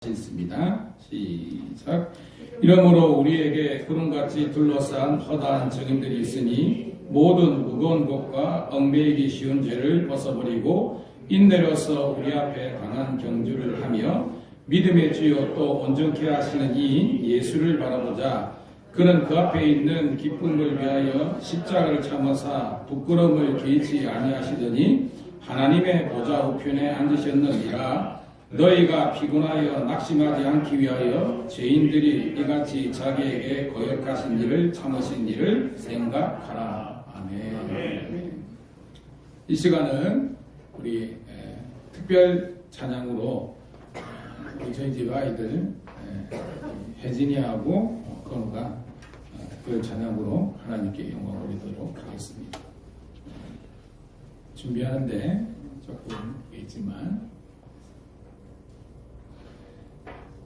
같이 있습니다. 시작. 이러므로 우리에게 구름같이 둘러싼 허다한 증인들이 있으니 모든 무거운 것과 얽매이기 쉬운 죄를 벗어버리고 인내로서 우리 앞에 강한 경주를 하며 믿음의 주요 또 온전케 하시는 이인 예수를 바라보자. 그는 그 앞에 있는 기쁨을 위하여 십자가를 참으사 부끄러움을 개의치 아니하시더니 하나님의 보좌 우편에 앉으셨느니라. 너희가 피곤하여 낙심하지 않기 위하여 죄인들이 이같이 자기에게 거역하신 일을 참으신 일을 생각하라. 아멘. 이 시간은 우리 특별 찬양으로 우리 저희 집 아이들 혜진이하고 건우가 특별 찬양으로 하나님께 영광 올리도록 하겠습니다. 준비하는데 조금 있지만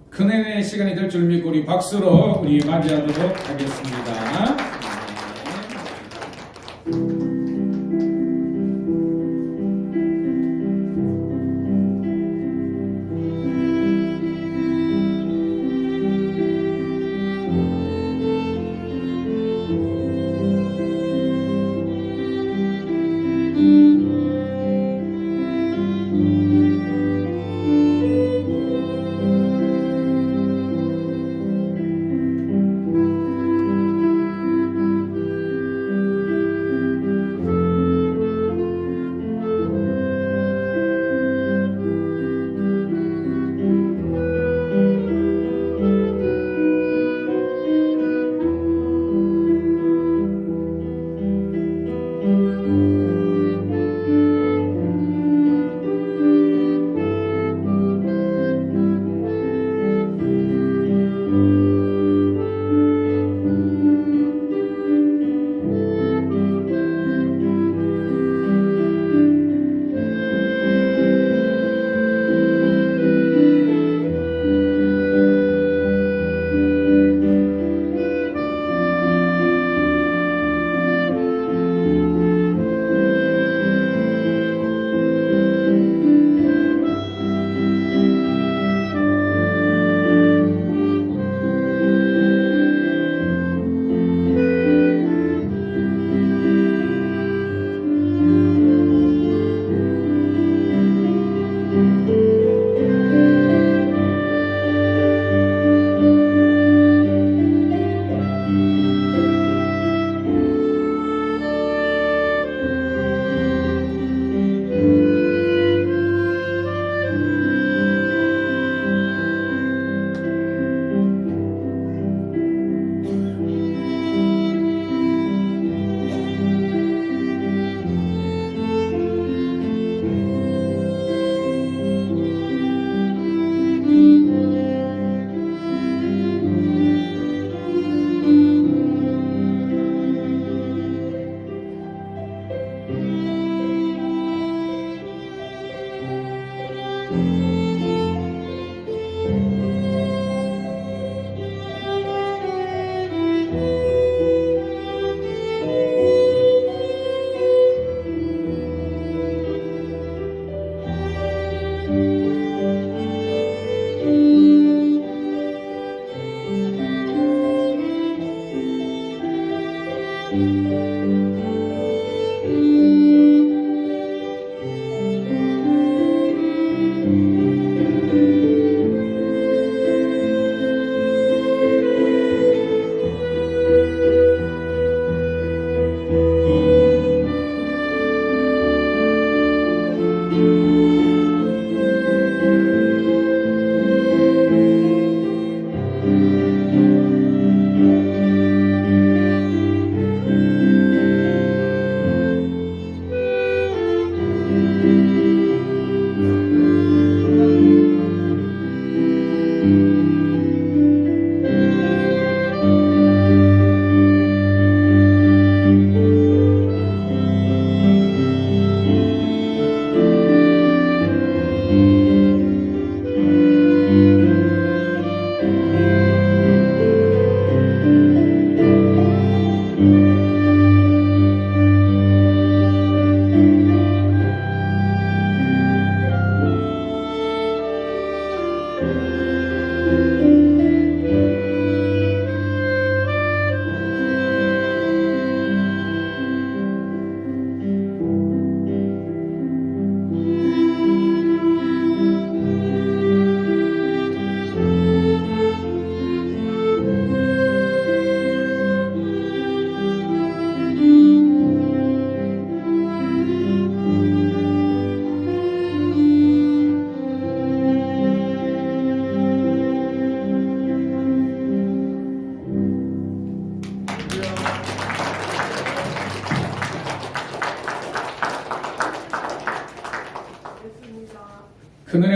큰 은혜의 시간이 될 줄 믿고 우리 박수로 우리 맞이하도록 하겠습니다.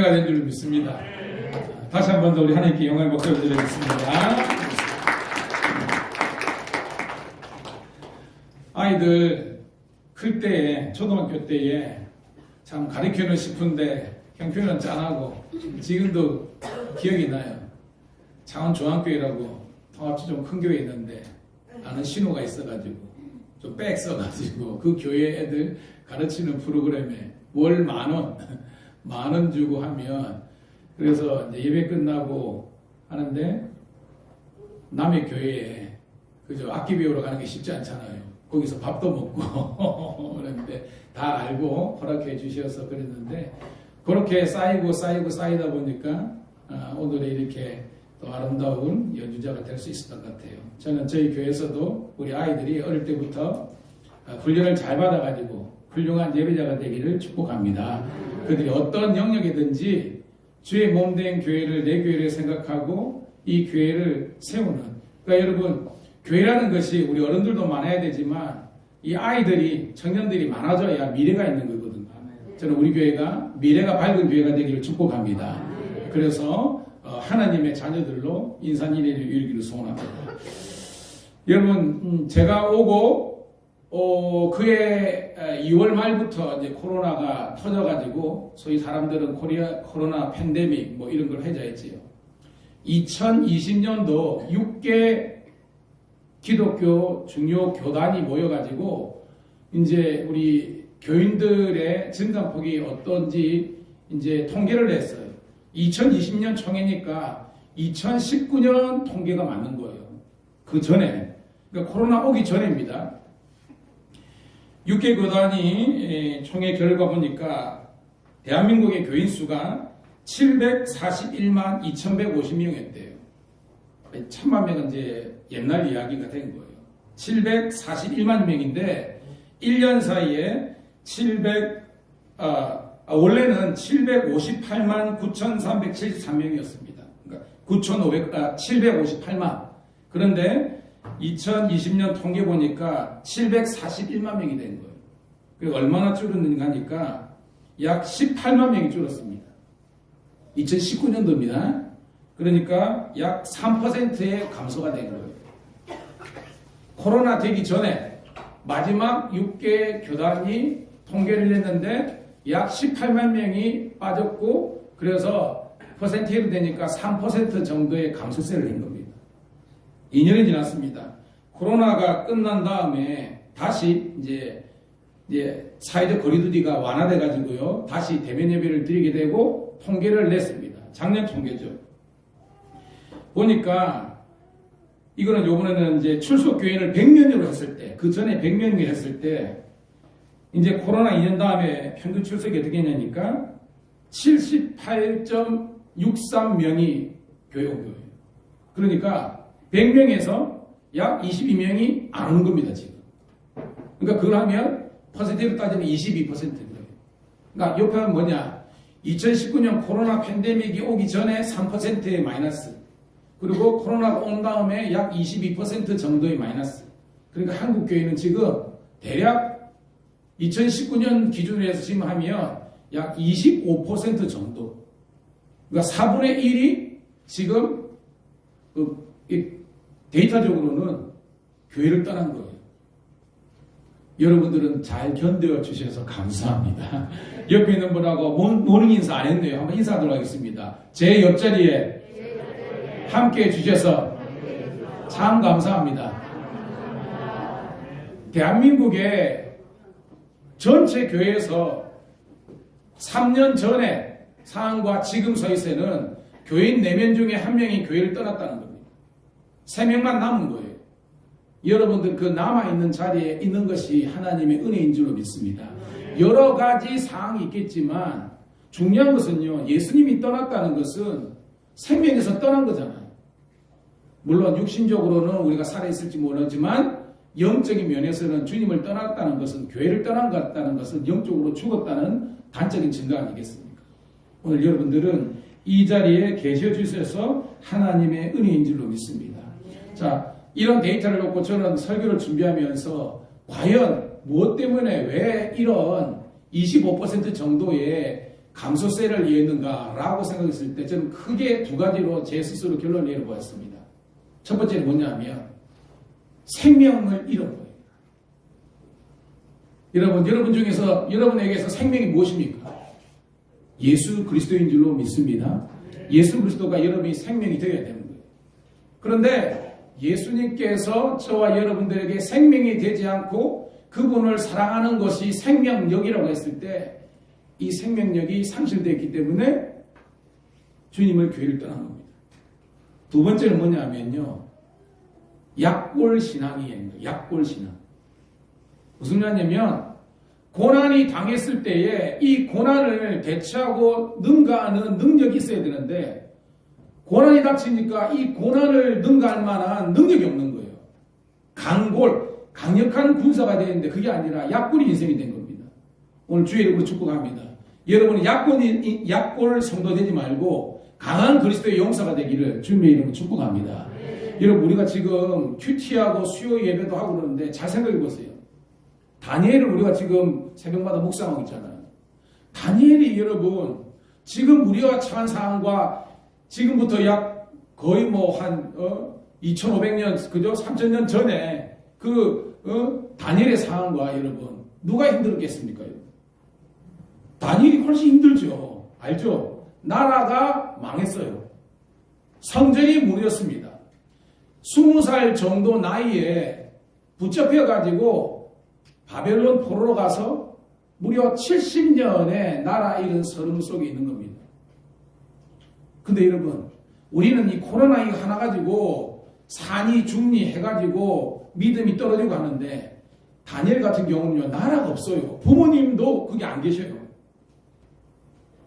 은혜가 된 줄 믿습니다. 다시 한 번 더 우리 하나님께 영광의 목소리를 드리겠습니다. 아이들 클 때에, 초등학교 때에 참 가르치고 싶은데 형편은 짠하고 지금도 기억이 나요. 창원 중앙교회라고 통합지 좀 큰 교회 있는데 아는 신호가 있어가지고 좀 빽 써가지고 그 교회 애들 가르치는 프로그램에 월 10,000원 주고 하면, 그래서 이제 예배 끝나고 하는데 남의 교회에 그저 악기 배우러 가는 게 쉽지 않잖아요. 거기서 밥도 먹고 그런데 다 알고 허락해 주셔서 그랬는데, 그렇게 쌓이다 보니까 오늘의 이렇게 또 아름다운 연주자가 될 수 있었던 것 같아요. 저는 저희 교회에서도 우리 아이들이 어릴 때부터 훈련을 잘 받아가지고 훌륭한 예배자가 되기를 축복합니다. 그들이 어떤 영역이든지 주의 몸된 교회를, 내 교회를 생각하고 이 교회를 세우는, 그러니까 여러분, 교회라는 것이 우리 어른들도 많아야 되지만 이 아이들이, 청년들이 많아져야 미래가 있는 거거든요. 저는 우리 교회가 미래가 밝은 교회가 되기를 축복합니다. 그래서 하나님의 자녀들로 인산인해를 이루기를 소원합니다. 여러분, 제가 오고 그해 2월 말부터 이제 코로나가 터져가지고 소위 사람들은 코로나 팬데믹 뭐 이런 걸 회자했지요. 2020년도 6개 기독교 중요 교단이 모여가지고 이제 우리 교인들의 증감폭이 어떤지 이제 통계를 냈어요. 2020년 총회니까 2019년 통계가 맞는 거예요. 그 전에, 그러니까 코로나 오기 전입니다. 6개 교단이 총회 결과 보니까 대한민국의 교인 수가 741만 2,150명이었대요. 1,000만 명은 이제 옛날 이야기가 된 거예요. 741만 명인데 1년 사이에 원래는 758만 9,373명이었습니다. 그러니까 758만. 그런데 2020년 통계 보니까 741만 명이 된 거예요. 그리고 얼마나 줄었는가 하니까 약 18만 명이 줄었습니다. 2019년도입니다. 그러니까 약 3%의 감소가 된 거예요. 코로나 되기 전에 마지막 6개 교단이 통계를 냈는데 약 18만 명이 빠졌고, 그래서 퍼센테이로 되니까 3% 정도의 감소세를 낸 겁니다. 2년이 지났습니다. 코로나가 끝난 다음에 다시 이제 사회적 거리두기가 완화돼 가지고요, 다시 대면 예배를 드리게 되고 통계를 냈습니다. 작년 통계죠. 보니까 이거는 요번에는 이제 출석 교인을 100명으로 했을 때, 그 전에 100명이 했을 때 이제 코로나 2년 다음에 평균 출석이 어떻게 했냐니까 78.63명이 교회 온 거예요. 그러니까 100명에서 약 22명이 안 오는 겁니다, 지금. 그러니까 그걸 하면 퍼센트로 따지면 22%거예요. 그러니까 옆에는 뭐냐? 2019년 코로나 팬데믹이 오기 전에 3%의 마이너스, 그리고 코로나가 온 다음에 약 22% 정도의 마이너스. 그러니까 한국 교회는 지금 대략 2019년 기준으로 해서 지금 하면 약 25% 정도. 그러니까 4분의 1이 지금 데이터적으로는 교회를 떠난 거예요. 여러분들은 잘 견뎌 주셔서 감사합니다. 옆에 있는 분하고 모르는 인사 안 했네요. 한번 인사하도록 하겠습니다. 제 옆자리에 함께 해주셔서 참 감사합니다. 대한민국의 전체 교회에서 3년 전에 상황과 지금 서있에는 교인 4명 중에 1명이 교회를 떠났다는 겁니다. 3명만 남은 거예요. 여러분들 그 남아있는 자리에 있는 것이 하나님의 은혜인 줄로 믿습니다. 여러 가지 상황이 있겠지만 중요한 것은요, 예수님이 떠났다는 것은 생명에서 떠난 거잖아요. 물론 육신적으로는 우리가 살아있을지 모르지만 영적인 면에서는 주님을 떠났다는 것은, 교회를 떠난 것 같다는 것은 영적으로 죽었다는 단적인 증거 아니겠습니까? 오늘 여러분들은 이 자리에 계셔 주셔서 하나님의 은혜인 줄로 믿습니다. 자, 이런 데이터를 놓고 저는 설교를 준비하면서 과연 무엇 때문에 왜 이런 25% 정도의 감소세를 이해했는가라고 생각했을 때 저는 크게 두 가지로 제 스스로 결론을 내려보았습니다. 첫 번째는 뭐냐면 생명을 잃은 거예요. 여러분 중에서 여러분에게서 생명이 무엇입니까? 예수 그리스도인 줄로 믿습니다. 예수 그리스도가 여러분의 생명이 되어야 되는 거예요. 그런데 예수님께서 저와 여러분들에게 생명이 되지 않고 그분을 사랑하는 것이 생명력이라고 했을 때 이 생명력이 상실되었기 때문에 주님을 교회를 떠난 겁니다. 두 번째는 뭐냐면요. 약골 신앙이에요. 약골 신앙. 무슨 말이냐면 고난이 당했을 때에 이 고난을 대처하고 능가하는 능력이 있어야 되는데 고난이 닥치니까 이 고난을 능가할 만한 능력이 없는 거예요. 강력한 군사가 되는데 그게 아니라 약골이 인생이 된 겁니다. 오늘 주의 이름으로 축복합니다. 여러분은 약골 성도 되지 말고 강한 그리스도의 용사가 되기를 주님의 이름으로 축복합니다. 여러분 우리가 지금 큐티하고 수요 예배도 하고 그러는데 잘 생각해 보세요. 다니엘을 우리가 지금 새벽마다 묵상하고 있잖아요. 다니엘이 여러분 지금 우리가 처한 상황과 지금부터 약 거의 뭐 한 2500년 그죠? 3000년 전에 다니엘의 상황과 여러분 누가 힘들었겠습니까? 다니엘이 훨씬 힘들죠. 알죠? 나라가 망했어요. 성전이 무너졌습니다. 20살 정도 나이에 붙잡혀가지고 바벨론 포로로 가서 무려 70년의 나라 잃은 서름 속에 있는 겁니다. 근데 여러분 우리는 이 코로나 이거 하나 가지고 산이 중리 해가지고 믿음이 떨어지고 하는데 다니엘 같은 경우는요 나라가 없어요. 부모님도 그게 안 계셔요.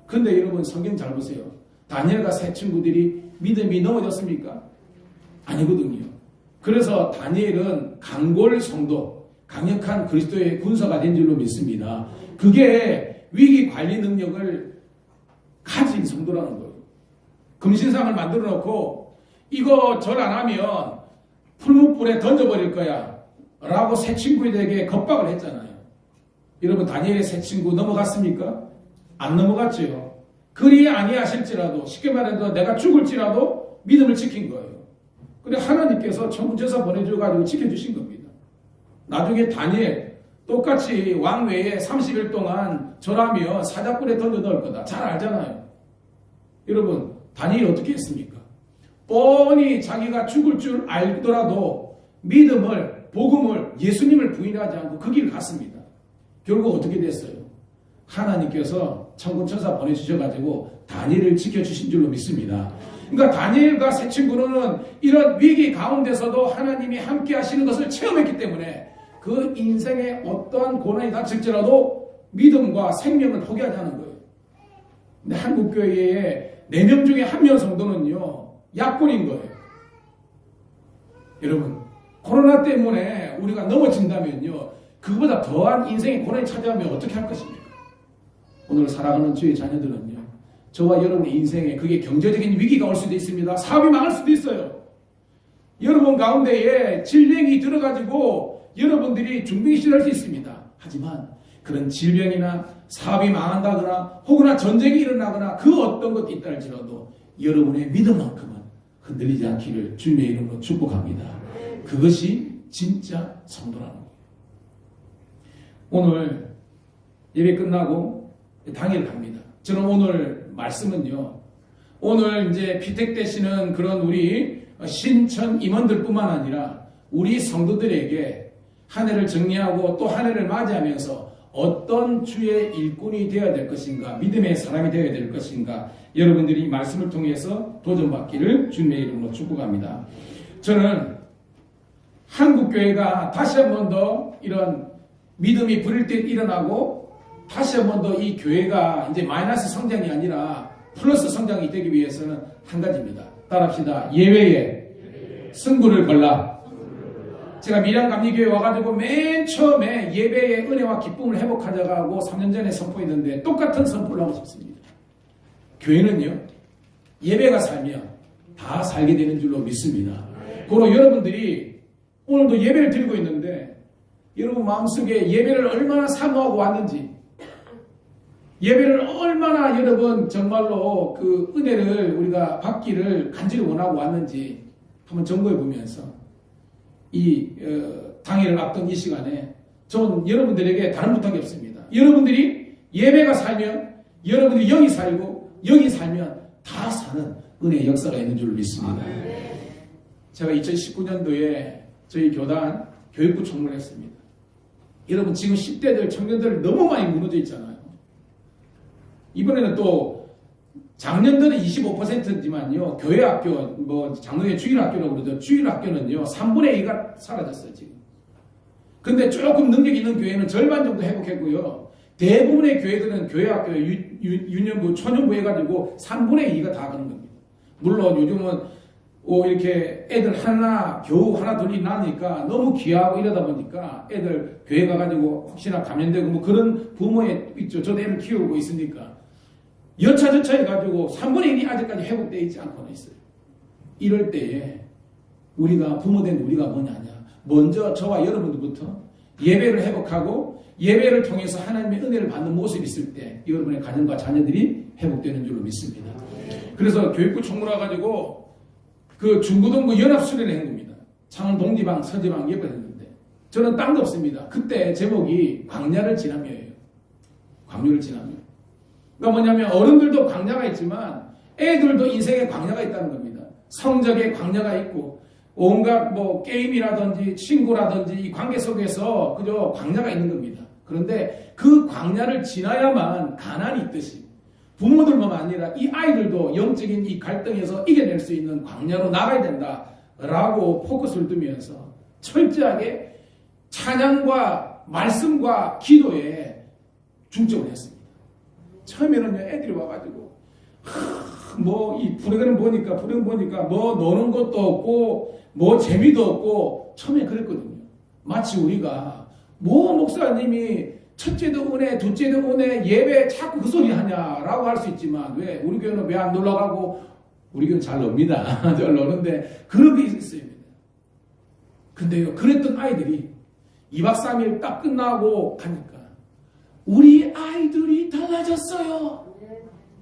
근데 여러분 성경 잘 보세요. 다니엘과 세 친구들이 믿음이 넘어졌습니까? 아니거든요. 그래서 다니엘은 강골 성도, 강력한 그리스도의 군사가 된 줄로 믿습니다. 그게 위기 관리 능력을 가진 성도라는 거예요. 금신상을 만들어 놓고 이거 절 안 하면 풀무불에 던져버릴 거야 라고 세 친구들에게 겁박을 했잖아요. 여러분 다니엘의 세 친구 넘어갔습니까? 안 넘어갔죠. 그리 아니하실지라도 쉽게 말해서 내가 죽을지라도 믿음을 지킨 거예요. 근데 하나님께서 천군천사 보내줘가지고 지켜주신 겁니다. 나중에 다니엘 똑같이 왕외에 30일 동안 절하며 사자굴에 던져 넣을 거다. 잘 알잖아요. 여러분 다니엘이 어떻게 했습니까? 뻔히 자기가 죽을 줄 알더라도 믿음을 복음을 예수님을 부인하지 않고 그 길을 갔습니다. 결국 어떻게 됐어요? 하나님께서 천군천사 보내주셔가지고 다니엘을 지켜주신 줄로 믿습니다. 그러니까 다니엘과 세 친구는 이런 위기 가운데서도 하나님이 함께 하시는 것을 체험했기 때문에 그 인생에 어떠한 고난이 닥칠지라도 믿음과 생명을 포기하지 않은 거예요. 근데 한국교회에 4명 중에 1명 정도는요 약골인 거예요. 여러분 코로나 때문에 우리가 넘어진다면요 그보다 더한 인생의 고난이 찾아오면 어떻게 할 것입니까? 오늘 살아가는 주의 자녀들은요 저와 여러분의 인생에 그게 경제적인 위기가 올 수도 있습니다. 사업이 망할 수도 있어요. 여러분 가운데에 질병이 들어가지고 여러분들이 중병이 할 수 있습니다. 하지만 그런 질병이나 사업이 망한다거나 혹은 전쟁이 일어나거나 그 어떤 것도 있다 할지라도 여러분의 믿음만큼은 흔들리지 않기를 주님의 이름으로 축복합니다. 그것이 진짜 성도라는 거예요. 오늘 예배 끝나고 당일 갑니다. 저는 오늘 말씀은요. 오늘 이제 피택되시는 그런 우리 신천 임원들뿐만 아니라 우리 성도들에게 한 해를 정리하고 또 한 해를 맞이하면서 어떤 주의 일꾼이 되어야 될 것인가, 믿음의 사람이 되어야 될 것인가, 여러분들이 이 말씀을 통해서 도전받기를 주님의 이름으로 축복합니다. 저는 한국교회가 다시 한 번 더 이런 믿음이 부릴 때 일어나고 다시 한 번 더 이 교회가 이제 마이너스 성장이 아니라 플러스 성장이 되기 위해서는 한 가지입니다. 따라합시다. 예배에 승부를 걸라. 제가 밀양감리교회 와가지고 맨 처음에 예배의 은혜와 기쁨을 회복하자고 3년 전에 선포했는데 똑같은 선포를 하고 싶습니다. 교회는요, 예배가 살면 다 살게 되는 줄로 믿습니다. 그리고 여러분들이 오늘도 예배를 드리고 있는데 여러분 마음속에 예배를 얼마나 사모하고 왔는지 예배를 얼마나 여러분 정말로 그 은혜를 우리가 받기를 간절히 원하고 왔는지 한번 점검해 보면서 이 당일을 앞둔 이 시간에 저는 여러분들에게 다른 부탁이 없습니다. 여러분들이 예배가 살면 여러분들이 영이 살고 영이 살면 다 사는 은혜의 역사가 있는 줄 믿습니다. 제가 2019년도에 저희 교단 교육부 총무를 했습니다. 여러분 지금 10대들 청년들 너무 많이 무너져 있잖아요. 이번에는 또 작년도는 25%지만요. 교회 학교 뭐 장로회 주일학교라고 그러죠. 주일학교는요 3분의 2가 사라졌어요 지금. 근데 조금 능력 있는 교회는 절반 정도 회복했고요. 대부분의 교회들은 교회학교 유년부 초년부 해가지고 3분의 2가 다 가는 겁니다. 물론 요즘은 이렇게 애들 겨우 하나 둘이 나니까 너무 귀하고 이러다 보니까 애들 교회 가가지고 혹시나 감염되고 뭐 그런 부모에 있죠. 저도 애를 키우고 있으니까 여차저차 해가지고 3분의 1이 아직까지 회복되어 있지 않고는 있어요. 이럴 때에 우리가 부모된 우리가 뭐냐냐. 먼저 저와 여러분들부터 예배를 회복하고 예배를 통해서 하나님의 은혜를 받는 모습이 있을 때 여러분의 가정과 자녀들이 회복되는 줄로 믿습니다. 그래서 교육부 총무라 가지고 그 중고등부 연합수련회 한 겁니다. 창원 동지방 서지방 예배를 했는데 저는 딴 거 없습니다. 그때 제목이 광야를 지나며예요. 광야를 지나며. 그러니까 뭐냐면 어른들도 광야가 있지만 애들도 인생에 광야가 있다는 겁니다. 성적에 광야가 있고 온갖 뭐 게임이라든지 친구라든지 이 관계 속에서 그저 광야가 있는 겁니다. 그런데 그 광야를 지나야만 가난이 있듯이 부모들만 아니라 이 아이들도 영적인 이 갈등에서 이겨낼 수 있는 광야로 나가야 된다라고 포커스를 두면서 철저하게 찬양과 말씀과 기도에 중점을 했습니다. 처음에는 애들이 와가지고 뭐 이 프로그램 보니까 뭐 노는 것도 없고 뭐 재미도 없고 처음에 그랬거든요. 마치 우리가 뭐 목사님이 첫째도 은혜, 둘째도 은혜, 예배 자꾸 그 소리 하냐라고 할 수 있지만 왜 우리 교회는 왜 안 놀러 가고 우리 교회는 잘 놉니다. 잘 노는데 그런 게 있어요. 근데요 그랬던 아이들이 2박 3일 딱 끝나고 가니까 우리 아이들이 달라졌어요.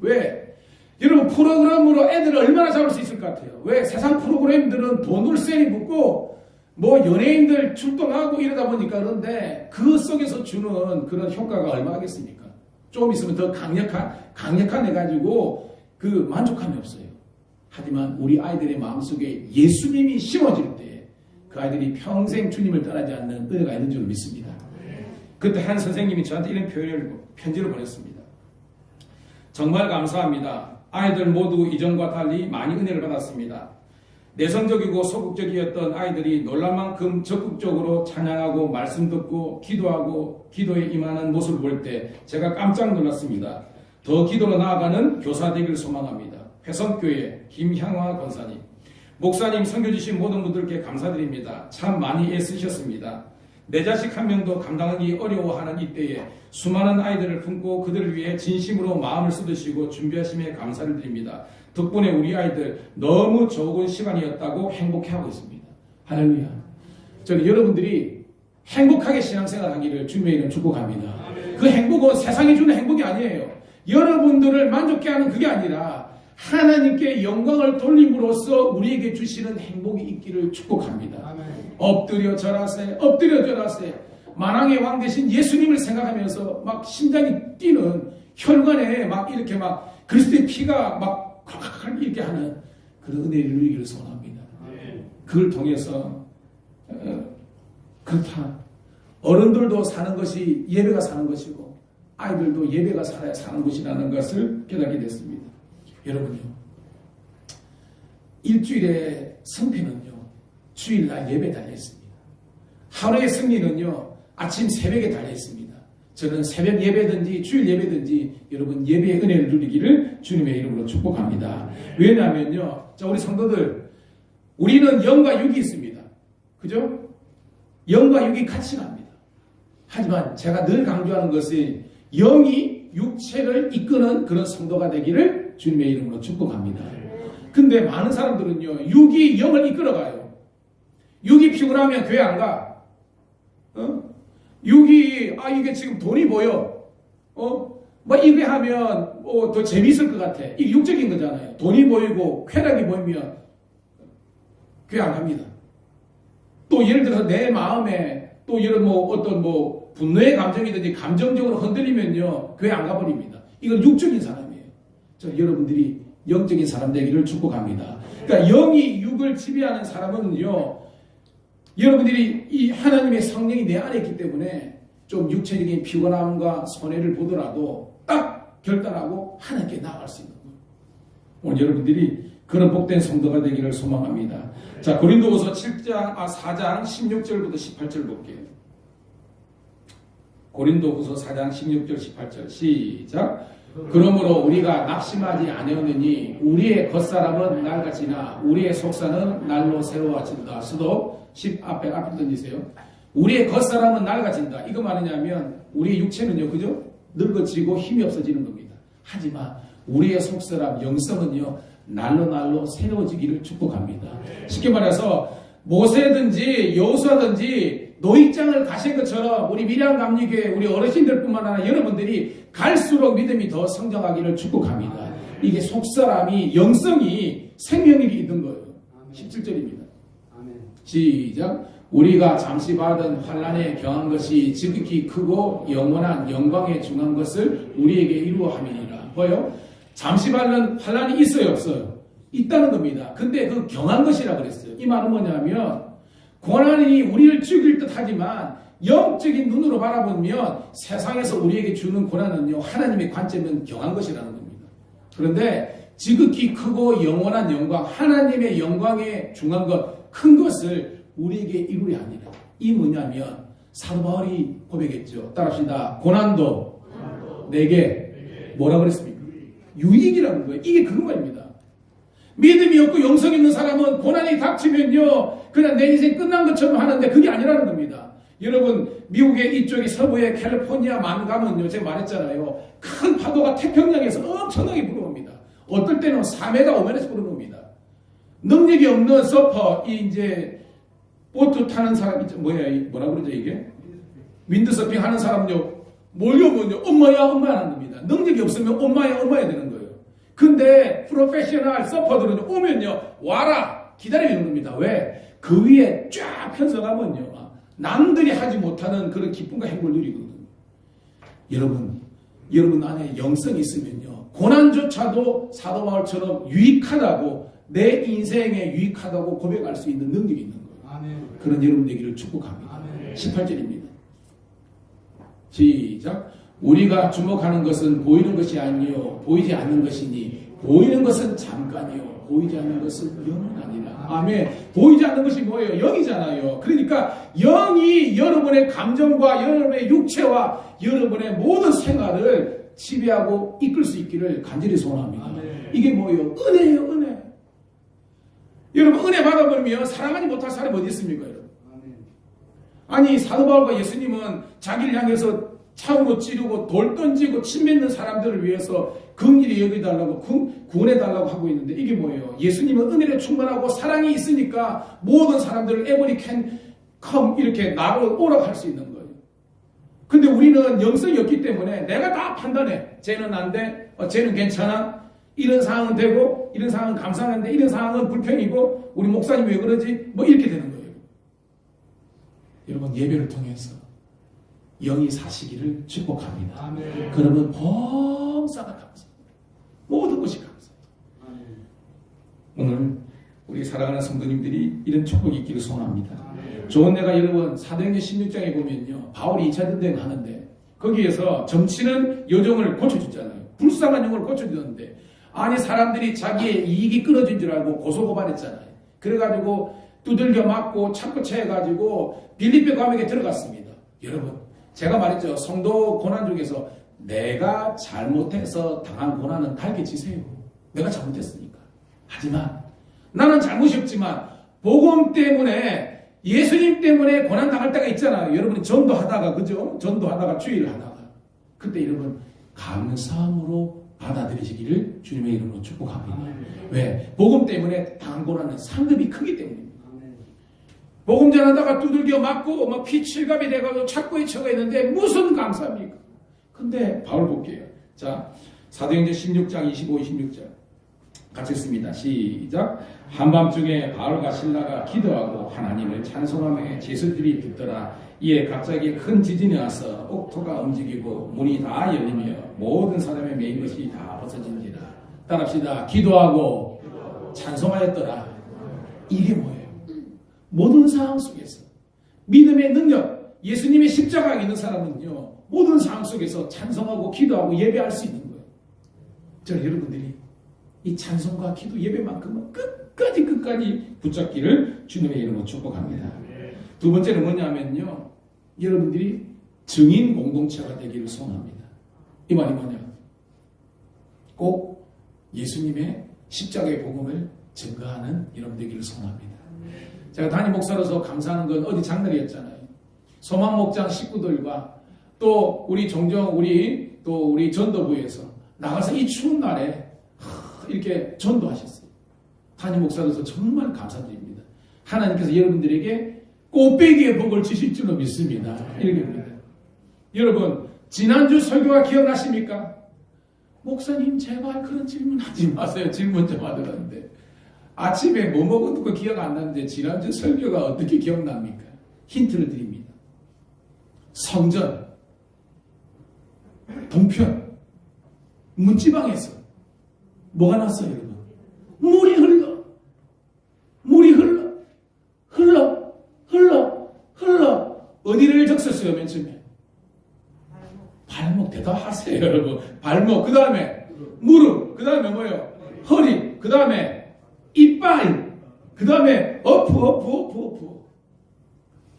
왜? 여러분 프로그램으로 애들을 얼마나 잡을 수 있을 것 같아요? 왜? 세상 프로그램들은 돈을 세게 붙고 뭐 연예인들 출동하고 이러다 보니까 그런데 그 속에서 주는 그런 효과가 얼마겠습니까? 조금 있으면 더 강력한 해가지고 그 만족감이 없어요. 하지만 우리 아이들의 마음속에 예수님이 심어질 때 그 아이들이 평생 주님을 떠나지 않는 은혜가 있는 줄 믿습니다. 그때 한 선생님이 저한테 이런 편지를 보냈습니다. 정말 감사합니다. 아이들 모두 이전과 달리 많이 은혜를 받았습니다. 내성적이고 소극적이었던 아이들이 놀랄만큼 적극적으로 찬양하고 말씀 듣고 기도하고 기도에 임하는 모습을 볼 때 제가 깜짝 놀랐습니다. 더 기도로 나아가는 교사 되기를 소망합니다. 회성교회 김향화 권사님, 목사님 선교 주신 모든 분들께 감사드립니다. 참 많이 애쓰셨습니다. 내 자식 한 명도 감당하기 어려워하는 이때에 수많은 아이들을 품고 그들을 위해 진심으로 마음을 쏟으시고 준비하심에 감사를 드립니다. 덕분에 우리 아이들 너무 좋은 시간이었다고 행복해하고 있습니다. 할렐루야. 저는 여러분들이 행복하게 신앙생활 하기를 주님의 이름 축복합니다. 그 행복은 세상이 주는 행복이 아니에요. 여러분들을 만족해 하는 그게 아니라 하나님께 영광을 돌림으로써 우리에게 주시는 행복이 있기를 축복합니다. 엎드려 절하세, 엎드려 절하세. 만왕의 왕 되신 예수님을 생각하면서 막 심장이 뛰는 혈관에 막 이렇게 막 그리스도의 피가 막 콸콸콸 이렇게 하는 그런 은혜를 누리기를 소원합니다. 그걸 통해서 그렇다. 어른들도 사는 것이 예배가 사는 것이고 아이들도 예배가 살아야 사는 것이라는 것을 깨닫게 됐습니다. 여러분요, 일주일의 승패는요 주일날 예배에 달려있습니다. 하루의 승리는요 아침 새벽에 달려있습니다. 저는 새벽 예배든지 주일 예배든지 여러분 예배의 은혜를 누리기를 주님의 이름으로 축복합니다. 왜냐하면요, 자 우리 성도들, 우리는 영과 육이 있습니다. 그죠? 영과 육이 같이 갑니다. 하지만 제가 늘 강조하는 것은 영이 육체를 이끄는 그런 성도가 되기를 주님의 이름으로 축복합니다. 근데 많은 사람들은요 육이 영을 이끌어가요. 육이 피곤하면 교회 안 가. 육이 이게 지금 돈이 보여. 뭐 이게 하면 더 재미있을 것 같아. 이게 육적인 거잖아요. 돈이 보이고 쾌락이 보이면 교회 안 갑니다. 또 예를 들어서 내 마음에 또 이런 어떤 분노의 감정이든지 감정적으로 흔들리면요 교회 안 가버립니다. 이건 육적인 사람이에요. 여러분들이 영적인 사람 되기를 축복합니다. 그러니까 영이 육을 지배하는 사람은요 여러분들이 이 하나님의 성령이 내 안에 있기 때문에 좀 육체적인 피곤함과 손해를 보더라도 딱 결단하고 하나님께 나아갈 수 있는 거예요. 오늘 여러분들이 그런 복된 성도가 되기를 소망합니다. 자, 고린도후서 4장 16절부터 18절 볼게요. 고린도후서 4장 16절 18절 시작. 그러므로 우리가 낙심하지 아니하느니 우리의 겉사람은 낡아지나 우리의 속사는 날로 새로워진다. 수도 10 앞에 던지세요. 우리의 겉사람은 낡아진다. 이거 말하냐면 우리의 육체는요, 그죠? 늙어지고 힘이 없어지는 겁니다. 하지만 우리의 속사람 영성은요 날로 새로워지기를 축복합니다. 쉽게 말해서 모세든지 여호수아든지 노익장을 가신 것처럼 우리 미량 감리교회 우리 어르신들뿐만 아니라 여러분들이 갈수록 믿음이 더 성장하기를 축복합니다. 이게 속사람이 영성이 생명력이 있는 거예요. 17절입니다. 시작. 우리가 잠시 받은 환난에 경한 것이 지극히 크고 영원한 영광에 중한 것을 우리에게 이루어 함이니라. 뭐요? 잠시 받는 환난이 있어요, 없어요? 있다는 겁니다. 근데 그 경한 것이라 그랬어요. 이 말은 뭐냐면 고난이 우리를 죽일 듯 하지만 영적인 눈으로 바라보면 세상에서 우리에게 주는 고난은요 하나님의 관점은 경한 것이라는 겁니다. 그런데 지극히 크고 영원한 영광, 하나님의 영광에 중한 것, 큰 것을 우리에게 이루려 하니라. 이 뭐냐면 사도 바울이 고백했죠. 따라합시다. 고난도 내게 뭐라 그랬습니까? 유익이라는 거예요. 이게 그런 말입니다. 믿음이 없고 영성 있는 사람은 고난이 닥치면요 그냥 내 인생 끝난 것처럼 하는데 그게 아니라는 겁니다. 여러분 미국의 이쪽에 서부의 캘리포니아만 가면요 제가 말했잖아요. 큰 파도가 태평양에서 엄청나게 불어옵니다. 어떨 때는 4m, 5m에서 불어옵니다. 능력이 없는 서퍼 이제 보트 타는 사람 있죠. 뭐라 그러죠 이게? 윈드서핑 하는 사람은요 몰려오면요 엄마야 하는 겁니다. 능력이 없으면 엄마야 되는 거예요. 근데 프로페셔널 서퍼들은 오면요 와라 기다리는 겁니다. 왜? 그 위에 쫙 편성하면요 남들이 하지 못하는 그런 기쁨과 행복을 누리거든요. 여러분 안에 영성이 있으면요 고난조차도 사도 바울처럼 유익하다고 내 인생에 유익하다고 고백할 수 있는 능력이 있는 거예요. 아멘. 그런 여러분 되기를 축복합니다. 아멘. 18절입니다. 시작. 우리가 주목하는 것은 보이는 것이 아니요 보이지 않는 것이니 보이는 것은 잠깐이요 보이지 않는 것은 영은 아니라. 아멘. 보이지 않는 것이 뭐예요? 영이잖아요. 그러니까 영이 여러분의 감정과 여러분의 육체와 여러분의 모든 생활을 지배하고 이끌 수 있기를 간절히 소원합니다. 아멘. 이게 뭐예요? 은혜예요. 은혜. 여러분 은혜 받아버리면 사랑하지 못할 사람이 어디 있습니까? 여러분? 아니 사도 바울과 예수님은 자기를 향해서 창으로 찌르고 돌 던지고 침 뱉는 사람들을 위해서 긍휼히 여기달라고 구원해달라고 하고 있는데 이게 뭐예요? 예수님은 은혜로 충만하고 사랑이 있으니까 모든 사람들을 every can come 이렇게 나로 오라고 할 수 있는 거예요. 근데 우리는 영성이 없기 때문에 내가 다 판단해. 쟤는 안 돼. 쟤는 괜찮아. 이런 상황은 되고 이런 상황은 감사한데 이런 상황은 불평이고 우리 목사님 왜 그러지? 뭐 이렇게 되는 거예요. 여러분 예배를 통해서 영이 사시기를 축복합니다. 아멘. 그러면 범사가 감사합니다. 모든 것이 감사합니다. 오늘 우리 사랑하는 성도님들이 이런 축복이 있기를 소원합니다. 아멘. 좋은 내가 여러분 사도행전 16장에 보면요 바울이 2차 전쟁을 하는데 거기에서 정치는 요정을 고쳐주잖아요. 불쌍한 영을 고쳐주는데 아니 사람들이 자기의 이익이 끊어진 줄 알고 고소고발했잖아요. 그래가지고 두들겨 맞고 차고 채해가지고 빌립보 감옥에 들어갔습니다. 여러분 제가 말했죠. 성도 고난 중에서 내가 잘못해서 당한 고난은 달개치세요. 내가 잘못했으니까. 하지만 나는 잘못이 없지만 복음 때문에 예수님 때문에 고난 당할 때가 있잖아요. 여러분이 전도하다가 그죠? 전도하다가 주의를 하다가 그때 여러분 감사함으로 받아들이시기를 주님의 이름으로 축복합니다. 왜? 복음 때문에 당한 고난은 상급이 크기 때문입니다. 복음 전하다가 두들겨 맞고 막 피칠갑이 돼가지고 착고에 처가 있는데 무슨 감사합니까? 근데 바울 볼게요. 자, 사도행전 16장 25, 26절 같이 읽습니다. 시작. 한밤중에 바울과 실라가 기도하고 하나님을 찬송하며 제수들이 듣더라. 이에 갑자기 큰 지진이 와서 옥토가 움직이고 문이 다 열리며 모든 사람의 매인 것이 다 벗어진지라. 따라합시다. 기도하고 찬송하였더라. 이게 뭐예요? 모든 상황 속에서 믿음의 능력, 예수님의 십자가가 있는 사람은요, 모든 상황 속에서 찬송하고 기도하고 예배할 수 있는 거예요. 저는 여러분들이 이 찬송과 기도 예배만큼은 끝까지 붙잡기를 주님의 이름으로 축복합니다. 두 번째는 뭐냐면요, 여러분들이 증인 공동체가 되기를 소원합니다. 이 말이 뭐냐? 꼭 예수님의 십자가의 복음을 증거하는 여러분 되기를 소원합니다. 제가 담임 목사로서 감사하는 건 어디 장날이었잖아요. 소망목장 식구들과 또 우리 우리 전도부에서 나가서 이 추운 날에 이렇게 전도하셨어요. 담임 목사로서 정말 감사드립니다. 하나님께서 여러분들에게 꽃배기의 복을 주실 줄로 믿습니다. 이렇게입니다. 여러분, 지난주 설교가 기억나십니까? 목사님 제발 그런 질문하지 마세요. 질문 좀 하더라는데 아침에 뭐 먹은 거 기억 안 나는데 지난주 설교가 어떻게 기억납니까? 힌트를 드립니다. 성전, 동편, 문지방에서 뭐가 났어요, 여러분? 물이 흘러. 어디를 적셨어요, 맨 처음에? 발목. 대답하세요, 여러분. 발목. 그 다음에 무릎. 그 다음에 뭐예요? 허리. 그 다음에 이빨. 그 다음에 어프.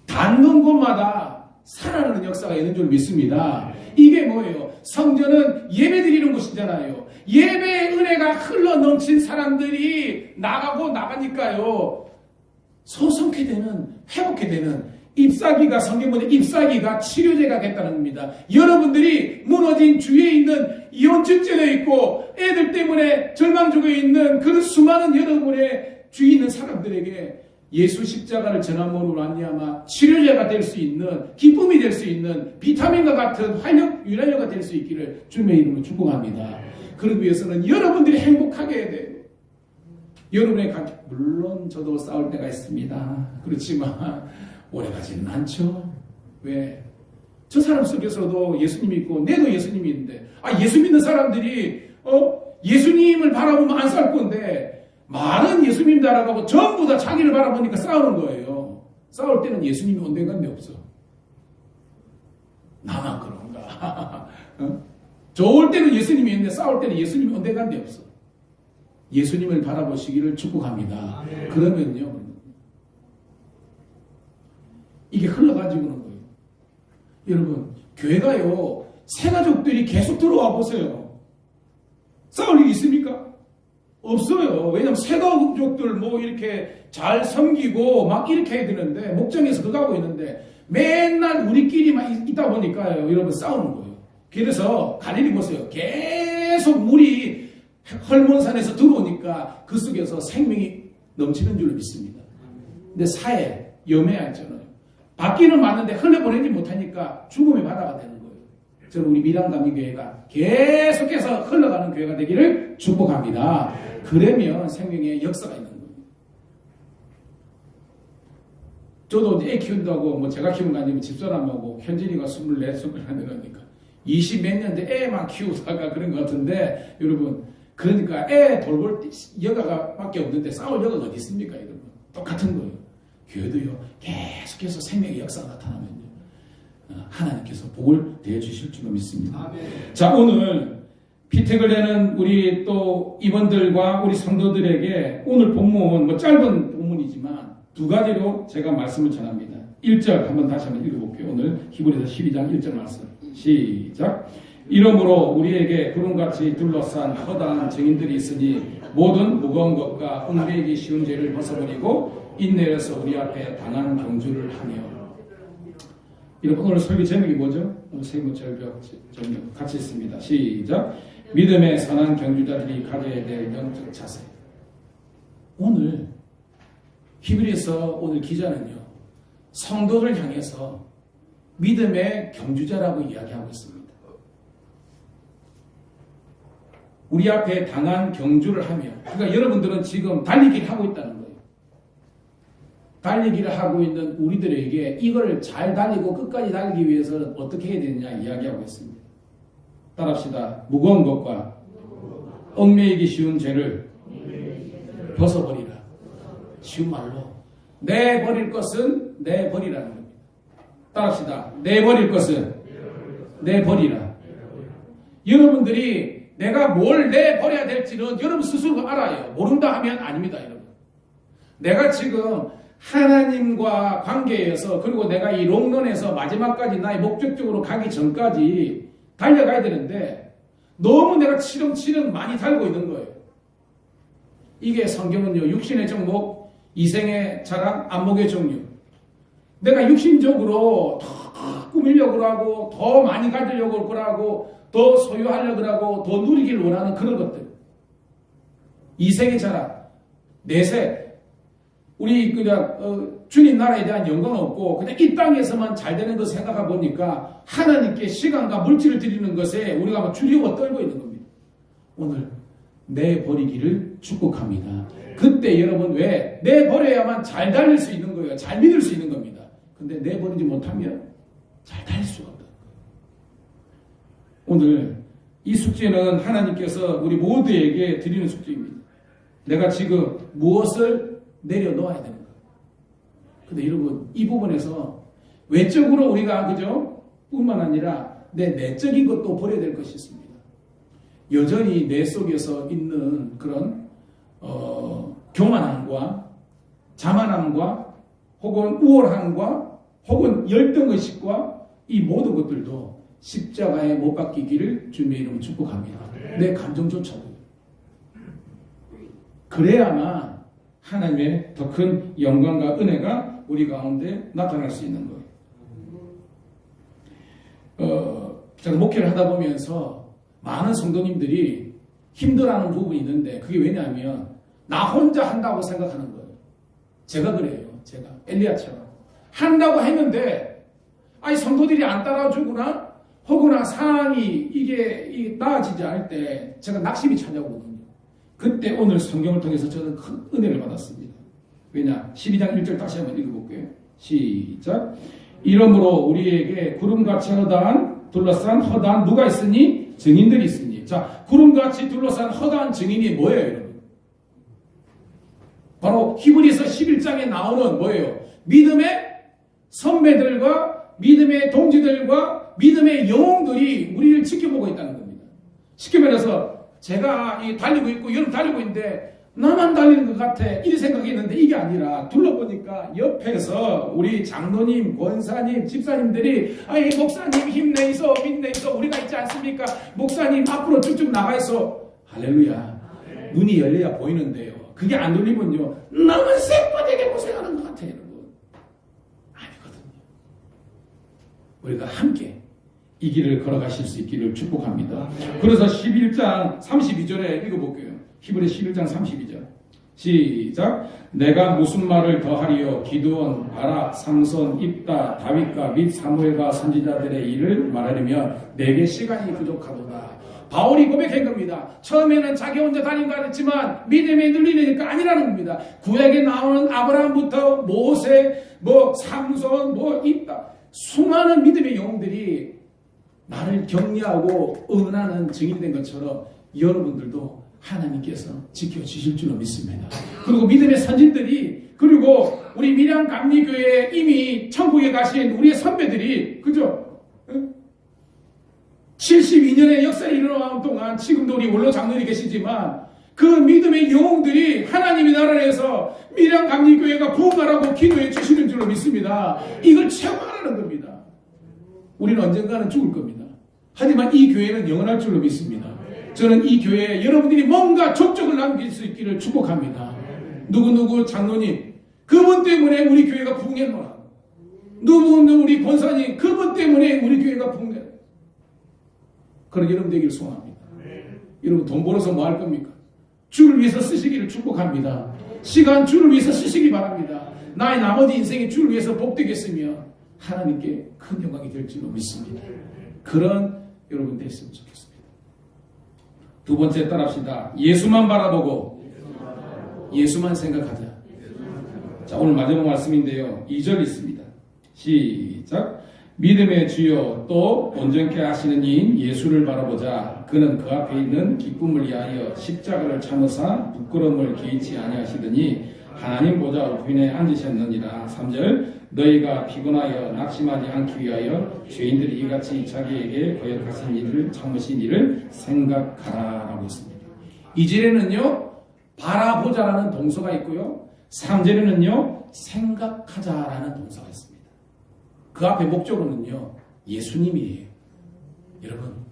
닿는 곳마다 살아나는 역사가 있는 줄 믿습니다. 이게 뭐예요? 성전은 예배 드리는 곳이잖아요. 예배의 은혜가 흘러 넘친 사람들이 나가니까요. 소성케 되는, 회복케 되는 잎사귀가, 성경보다 잎사귀가 치료제가 됐다는 겁니다. 여러분들이 무너진 주위에 있는 이혼증제되어 있고 애들 때문에 절망 중에 있는 그런 수많은 여러분의 주위에 있는 사람들에게 예수 십자가를 전함으로 말미암아 치료제가 될 수 있는, 기쁨이 될 수 있는 비타민과 같은 활력 유난료가 될 수 있기를 주님의 이름으로 축복합니다. 그러기 위해서는 여러분들이 행복하게 해야 돼요. 여러분의 가족, 물론 저도 싸울 때가 있습니다. 그렇지만 오래가지는 않죠. 왜? 저 사람 속에서도 예수님이 있고 내도 예수님이 있는데, 예수 믿는 사람들이 예수님을 바라보면 안 싸울 건데 많은 예수님 따라가고 전부 다 자기를 바라보니까 싸우는 거예요. 싸울 때는 예수님이 온데간데 없어. 나만 그런가? 좋을 때는 예수님이 있는데 싸울 때는 예수님이 온데간데 없어. 예수님을 바라보시기를 축복합니다. 그러면요, 이게 흘러가지고는 거예요. 여러분, 교회가요, 새가족들이 계속 들어와 보세요. 싸울 일이 있습니까? 없어요. 왜냐면 새가족들 뭐 이렇게 잘 섬기고 막 이렇게 해야 되는데, 목장에서 그거 하고 있는데 맨날 우리끼리만 있다 보니까요, 여러분 싸우는 거예요. 그래서 갈릴리 보세요. 계속 물이 헐몬산에서 들어오니까 그 속에서 생명이 넘치는 줄로 믿습니다. 근데 사회, 염해야 있잖아요. 받기는 맞는데 흘려보내지 못하니까 죽음의 바다가 되는 거예요. 저는 우리 미랑감리교회가 계속해서 흘러가는 교회가 되기를 축복합니다. 그러면 생명의 역사가 있는 거예요. 저도 애 키운다고, 뭐 제가 키운 거 아니면 집사람하고 현진이가 24, 24니까 20몇 년 돼 애만 키우다가 그런 것 같은데, 여러분, 그러니까 애 돌볼 여가가 밖에 없는데 싸울 여가가 어디 있습니까, 여러분? 똑같은 거예요. 교회도요, 계속해서 생명의 역사가 나타나면요, 하나님께서 복을 대해주실 줄로 믿습니다. 아멘. 자, 오늘 피택을 내는 우리 또 임원들과 우리 성도들에게 오늘 본문, 뭐 짧은 본문이지만 두 가지로 제가 말씀을 전합니다. 1절 다시 한번 읽어볼게요. 오늘 히브리서 12장 1절 말씀. 시작. 이러므로 우리에게 구름같이 둘러싼 허다한 증인들이 있으니 모든 무거운 것과 얽매이기 쉬운 죄를 벗어버리고 인내에서 우리 앞에 당한 경주를 하며. 이렇게 오늘 설교 제목이 뭐죠? 오늘 세무절벽 같이 있습니다. 시작. 믿음의 선한 경주자들이 가져야 될 영적 자세. 오늘 히브리서 오늘 기자는요, 성도를 향해서 믿음의 경주자라고 이야기하고 있습니다. 우리 앞에 당한 경주를 하며, 그러니까 여러분들은 지금 달리기를 하고 있다는 거예요. 달리기를 하고 있는 우리들에게 이걸 잘 달리고 끝까지 달리기 위해서는 어떻게 해야 되느냐 이야기하고 있습니다. 따라합시다. 무거운 것과 얽매이기 쉬운 죄를 벗어버리라. 쉬운 말로 내버릴 것은 내버리라는 겁니다. 따라합시다. 내버릴 것은 내버리라. 여러분들이 내가 뭘 내버려야 될지는 여러분 스스로 알아요. 모른다 하면 아닙니다. 여러분. 내가 지금 하나님과 관계에서, 그리고 내가 이 롱런에서 마지막까지 나의 목적적으로 가기 전까지 달려가야 되는데 너무 내가 치렁치렁 많이 달고 있는 거예요. 이게 성경은요, 육신의 정복, 이생의 자랑, 안목의 정류. 내가 육신적으로 더 꾸미려고 하고, 더 많이 가지려고 하고, 더 소유하려고 하고, 더 누리기를 원하는 그런 것들. 이생의 자랑, 내세. 우리 그냥 주님 나라에 대한 영광은 없고 그냥 이 땅에서만 잘 되는 것 생각하다 보니까 하나님께 시간과 물질을 드리는 것에 우리가 막 주려고 떨고 있는 겁니다. 오늘 내버리기를 축복합니다. 그때 여러분 왜 내버려야만 잘 달릴 수 있는 거예요. 잘 믿을 수 있는 겁니다. 근데 내버리지 못하면 잘 달릴 수가 없다. 오늘 이 숙제는 하나님께서 우리 모두에게 드리는 숙제입니다. 내가 지금 무엇을 내려놓아야 되는 거예요. 근데 여러분, 이 부분에서 외적으로 우리가, 그죠? 뿐만 아니라 내 내적인 것도 버려야 될 것이 있습니다. 여전히 내 속에서 있는 그런, 교만함과 자만함과 혹은 우월함과 혹은 열등의식과 이 모든 것들도 십자가에 못 박히기를 주님의 이름으로 축복합니다. 내 감정조차도. 그래야만 하나님의 더 큰 영광과 은혜가 우리 가운데 나타날 수 있는 거예요. 제가 목회를 하다 보면서 많은 성도님들이 힘들어하는 부분이 있는데 그게 왜냐하면 나 혼자 한다고 생각하는 거예요. 제가 그래요. 제가 엘리야처럼 한다고 했는데 아니 성도들이 안 따라주구나 혹은 상황이 이게 나아지지 않을 때 제가 낙심이 찾아오거든요. 그때 오늘 성경을 통해서 저는 큰 은혜를 받았습니다. 왜냐? 12장 1절 다시 한번 읽어볼게요. 시작. 이러므로 우리에게 구름같이 둘러싼 허다한 누가 있으니? 증인들이 있으니. 자, 구름같이 둘러싼 허다한 증인이 뭐예요, 여러분? 바로 히브리서 11장에 나오는 뭐예요? 믿음의 선배들과 믿음의 동지들과 믿음의 영웅들이 우리를 지켜보고 있다는 겁니다. 쉽게 말해서 제가 달리고 있고 여러분 달리고 있는데 나만 달리는 것 같아 이렇게 생각했는데 이게 아니라 둘러보니까 옆에서 우리 장로님, 권사님, 집사님들이 아이 목사님 힘내이소 믿내이소 우리가 있지 않습니까? 목사님 앞으로 쭉쭉 나가있어. 할렐루야. 눈이 열려야 보이는데요. 그게 안 들리면요 나만 쎄빠되게 고생하는 것 같아요. 여러분. 아니거든요. 우리가 함께 이 길을 걸어가실 수 있기를 축복합니다. 그래서 11장 32절에 읽어볼게요. 히브리 11장 32절. 시작. 내가 무슨 말을 더하리요? 기드온, 바락, 삼손, 입다, 다윗과 및 사무엘과 선지자들의 일을 말하려면 내게 시간이 부족하도다. 바울이 고백한 겁니다. 처음에는 자기 혼자 다닌 것 같았지만 믿음에 눌리니까 아니라는 겁니다. 구약에 나오는 아브라함부터 모세, 삼손, 입다 수많은 믿음의 영웅들이 나를 격려하고 응원하는 증인이 된 것처럼 여러분들도 하나님께서 지켜주실 줄로 믿습니다. 그리고 믿음의 선진들이 그리고 우리 밀양 감리교회에 이미 천국에 가신 우리의 선배들이 그죠? 72년의 역사에 일어나는 동안 지금도 우리 원로 장로들이 계시지만 그 믿음의 영웅들이 하나님의 나라에서 밀양 감리교회가 부흥하라고 기도해 주시는 줄로 믿습니다. 이걸 체험하라는 겁니다. 우리는 언젠가는 죽을 겁니다. 하지만 이 교회는 영원할 줄로 믿습니다. 저는 이 교회에 여러분들이 뭔가 족적을 남길 수 있기를 축복합니다. 누구누구 장로님 그분 때문에 우리 교회가 부흥했노라. 누구누구 우리 권사님 그분 때문에 우리 교회가 부흥했노라. 그런 여러분 되기를 소원합니다. 여러분 돈 벌어서 뭐 할 겁니까? 주를 위해서 쓰시기를 축복합니다. 시간 주를 위해서 쓰시기 바랍니다. 나의 나머지 인생이 주를 위해서 복되겠으며 하나님께 큰 영광이 될 줄로 믿습니다. 그런 여러분 됐으면 좋겠습니다. 두 번째 따라합시다. 예수만 바라보고 예수만 생각하자. 자, 오늘 마지막 말씀인데요. 2절 있습니다. 시작. 믿음의 주요 또 온전케 하시는 이인 예수를 바라보자. 그는 그 앞에 있는 기쁨을 위하여 십자가를 참으사 부끄러움을 개의치 아니하시더니 하나님 보좌 우편에 앉으셨느니라. 3절. 너희가 피곤하여 낙심하지 않기 위하여 죄인들이 이같이 자기에게 거역하신 일을 참으신 일을 생각하라라고 했습니다. 2절에는요 바라보자라는 동서가 있고요, 3절에는요 생각하자라는 동서가 있습니다. 그 앞에 목적어는요 예수님이에요. 여러분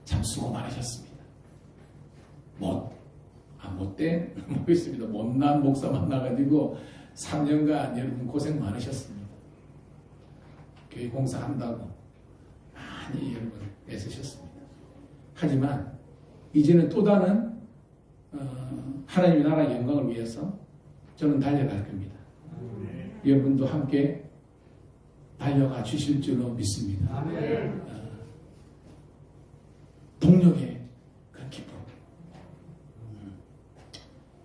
참 수고 많으셨습니다. 못된 모르겠습니다. 못난 목사 만나가지고 3년간 여러분 고생 많으셨습니다. 교회 공사한다고 많이 여러분 애쓰셨습니다. 하지만 이제는 또 다른 하나님의 나라의 영광을 위해서 저는 달려갈 겁니다. 여러분도 함께 달려가 주실 줄로 믿습니다. 동력의 그런 기쁨.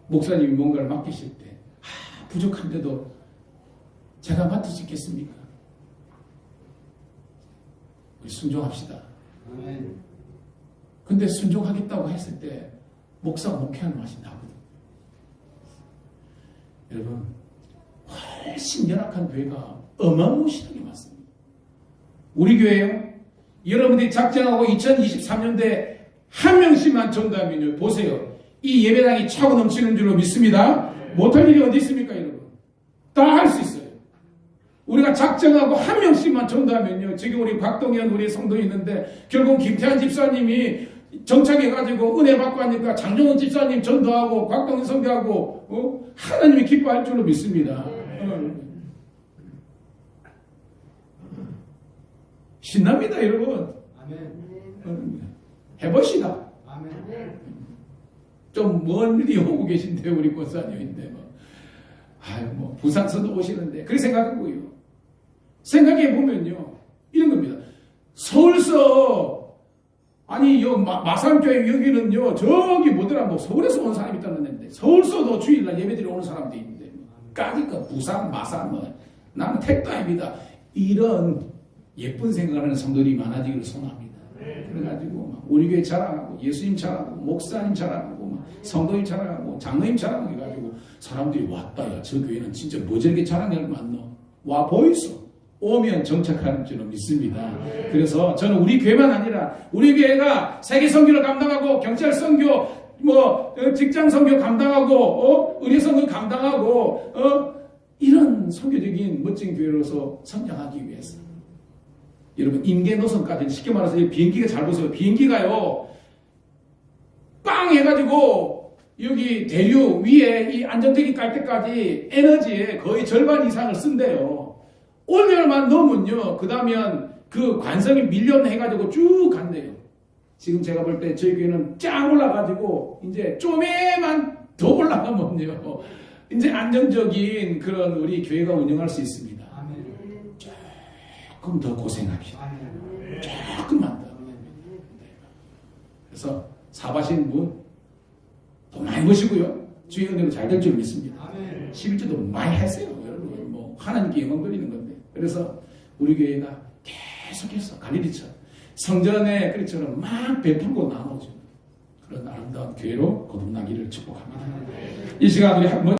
목사님이 뭔가를 맡기실 때 부족한데도 제가 맡을 수 있겠습니까? 우리 순종합시다. 근데 순종하겠다고 했을 때 목사가 목회하는 맛이 나거든요. 여러분 훨씬 열악한 교회가 어마무시하게 많습니다. 우리 교회요, 여러분들이 작정하고 2023년도에 한 명씩만 전도하면요, 보세요, 이 예배당이 차고 넘치는 줄로 믿습니다. 못할 일이 어디 있습니까, 여러분? 다 할 수 있어요. 우리가 작정하고 한 명씩만 전도하면요, 지금 우리 박동현 우리 성도 있는데 결국 김태환 집사님이 정착해가지고 은혜 받고 하니까 장종원 집사님 전도하고 곽동현 선교하고 하나님이 기뻐할 줄로 믿습니다. 신납니다, 여러분. 해봅시다. 좀 먼 일이 오고 계신데 우리 권사님인데 부산서도 오시는데 그렇게 생각하고요. 생각해 보면요 이런 겁니다. 서울서 아니 마산교회 여기는요 저기 뭐더라 서울에서 온 사람이 있다는데 서울서도 주일날 예배드리러 오는 사람도 있는데 까짓거 부산 마산 나는 택도 아닙니다. 이런 예쁜 생각하는 성도들이 많아지기를 소원합니다. 그래가지고 우리 교회 자랑하고 예수님 자랑하고 목사님 자랑하고 성도님 자랑하고 장로님 자랑하고 해가지고 사람들이 왔다, 야 저 교회는 진짜 뭐 저렇게 자랑할 많노? 와 보이소. 오면 정착하는 줄로 믿습니다. 그래서 저는 우리 교회만 아니라 우리 교회가 세계 선교를 감당하고 경찰 선교, 직장 선교 감당하고 의료 선교 감당하고 이런 선교적인 멋진 교회로서 성장하기 위해서 여러분 인계 노선까지 쉽게 말해서 비행기가 잘 보세요. 비행기가요 빵 해가지고 여기 대륙 위에 이 안전대기 깔 때까지 에너지의 거의 절반 이상을 쓴대요. 올여름만 넘으면요 그 다음엔 그 관성이 밀려해가지고 쭉 간대요. 지금 제가 볼 때 저희 교회는 쫙 올라가지고 이제 좀에만 더 올라가면요 이제 안정적인 그런 우리 교회가 운영할 수 있습니다. 조금 더 고생합시다. 조금만 더. 그래서 사바신 분 돈 많이 버시고요. 주의 은혜로 잘 될 줄 믿습니다. 11조도 많이 하세요. 여러분 하나님께 영광 돌리는 건데. 그래서 우리 교회가 계속해서 갈릴리처럼 성전의 그리처럼 막 베풀고 나눠주는 그런 아름다운 교회로 거듭나기를 축복합니다. 이 시간 우리 한번